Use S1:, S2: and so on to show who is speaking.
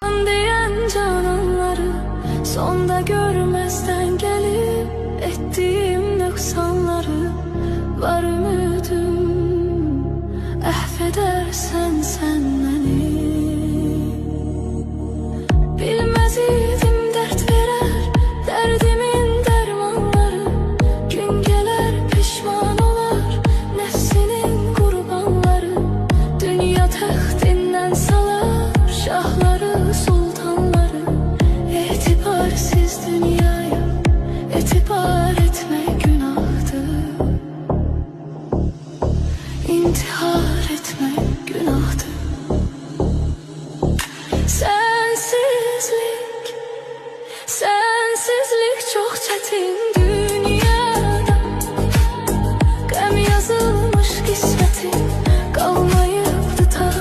S1: Diyen cananları sonda görmezden gelip ettiğim noksanları var ümidim, affedersen sen beni. Bilmez idim dert verer derdimin dermanları, gün gelir pişman olar nefsinin kurbanları. Dünya taht